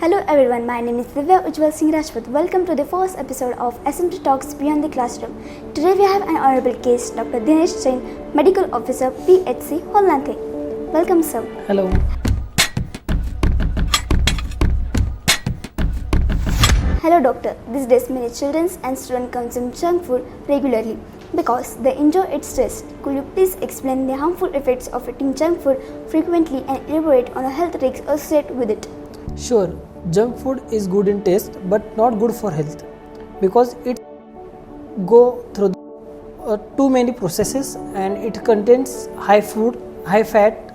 Hello everyone, my name is Divya Ujjwal Singh Rajput. Welcome to the first episode of SMT Talks Beyond the Classroom. Today we have an honorable guest, Dr. Dinesh Jain, Medical Officer, PHC, Holnanthe. Welcome sir. Hello. Hello doctor. These days many children and students consume junk food regularly because they enjoy its taste. Could you please explain the harmful effects of eating junk food frequently and elaborate on the health risks associated with it? Sure, junk food is good in taste but not good for health because it go through too many processes and it contains high food, high fat,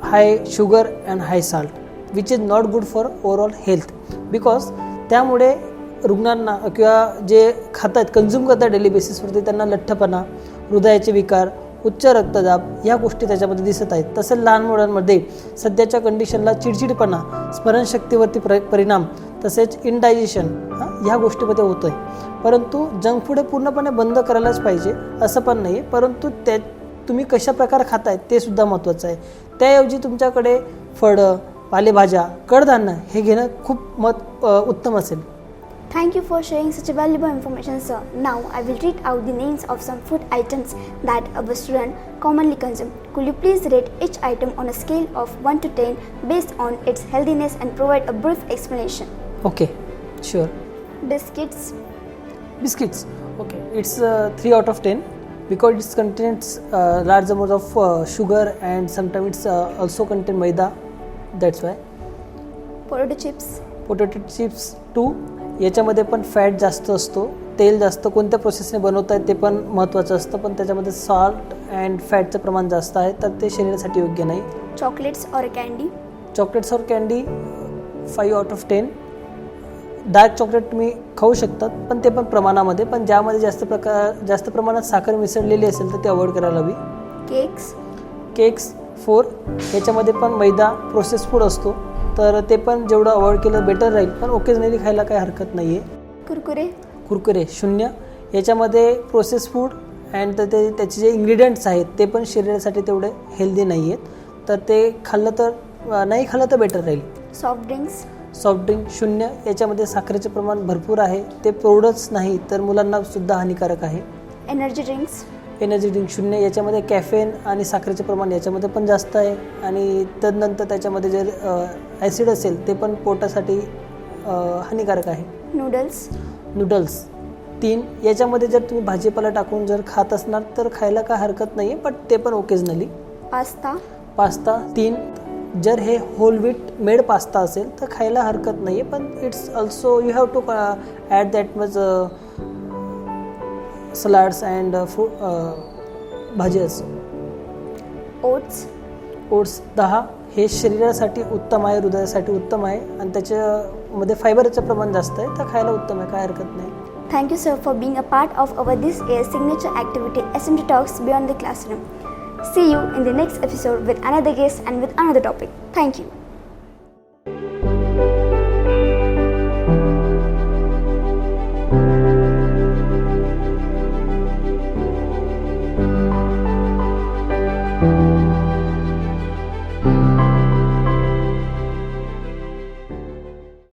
high sugar and high salt, which is not good for overall health because त्यामुळे रुग्णांना किंवा जे खातात consume करतात daily बेसिसवरती त्यांना लठ्ठपणा, हृदयाचे विकार, उच्च रक्तदाब ह्या गोष्टी त्याच्यामध्ये दिसत आहेत. तसेच लहान मुलांमध्ये सध्याच्या कंडिशनला चिडचिडपणा, स्मरणशक्तीवरती परिणाम, तसेच इनडायजेशन ह्या गोष्टीमध्ये होतो आहे. परंतु जंक फूड हे पूर्णपणे बंद करायलाच पाहिजे असं पण नाही आहे, परंतु त्या तुम्ही कशा प्रकारे खाताय ते सुद्धा महत्त्वाचं आहे. त्याऐवजी तुमच्याकडे फळं, पालेभाज्या, कडधान्य हे घेणं खूप उत्तम असेल. Thank you for sharing such a valuable information, sir. Now I will read out the names of some food items that our students commonly consume. Could you please rate each item on a scale of 1 to 10 based on its healthiness and provide a brief explanation? Okay, sure. Biscuits. Biscuits. Okay, it's 3 out of 10 because it contains large amounts of sugar and sometimes it's also contain maida. That's why. Potato chips. Potato chips 2. याच्यामध्ये पण fat जास्त असतो, तेल जास्त, कोणत्या प्रोसेसने बनवता ते पण महत्त्वाचं असतं, पण त्याच्यामध्ये सॉल्ट अँड फॅटचं प्रमाण जास्त आहे तर ते शरीरासाठी योग्य नाही. चॉकलेट्स और कॅन्डी. चॉकलेट्स और candy 5 out of 10. Dark chocolate तुम्ही खाऊ शकतात पण ते पण प्रमाणामध्ये, पण ज्यामध्ये जास्त प्रमाणात साखर मिसळलेली असेल तर ते अवॉइड करायला हवी. केक्स 4. याच्यामध्ये पण मैदा, प्रोसेस फूड असतो तर ते पण जेवढं अवॉइड केलं बेटर राहील, पण ओकेजनली खायला काही हरकत नाही आहे. कुरकुरे 0. याच्यामध्ये प्रोसेस फूड अँड त्याचे जे इंग्रेडियंट्स आहेत ते पण शरीरासाठी तेवढे हेल्दी नाही आहेत तर ते नाही खाल्लं तर बेटर राहील. Soft drink 0. याच्यामध्ये साखरेचे प्रमाण भरपूर आहे, ते प्रौढच नाही तर मुलांना सुद्धा हानिकारक आहे. Energy drink 0. याच्यामध्ये कॅफेन आणि साखरेचे प्रमाण याच्यामध्ये पण जास्त आहे आणि तदनंतर त्याच्यामध्ये जे ॲसिड असेल ते पण पोटासाठी हानिकारक आहे. नूडल्स 3. याच्यामध्ये जर तुम्ही भाजीपाला टाकून जर खात असणार तर खायला काय हरकत नाही आहे, पण ते पण ओकेजनली. पास्ता 3. जर हे होल व्हीट मेड पास्ता असेल तर खायला हरकत नाही आहे, पण it's also you have to add that much salads and भाजी असो. ओट्स 10. हे शरीरासाठी उत्तम आहे, हृदयासाठी उत्तम आहे आणि त्याच्यामध्ये फायबरचं प्रमाण जास्त आहे तर खायला उत्तम आहे, काय हरकत नाही. Thank you sir for being a part of our this year's signature activity SMT Talks Beyond the Classroom. See you in the next episode with another guest and with another topic. Thank you.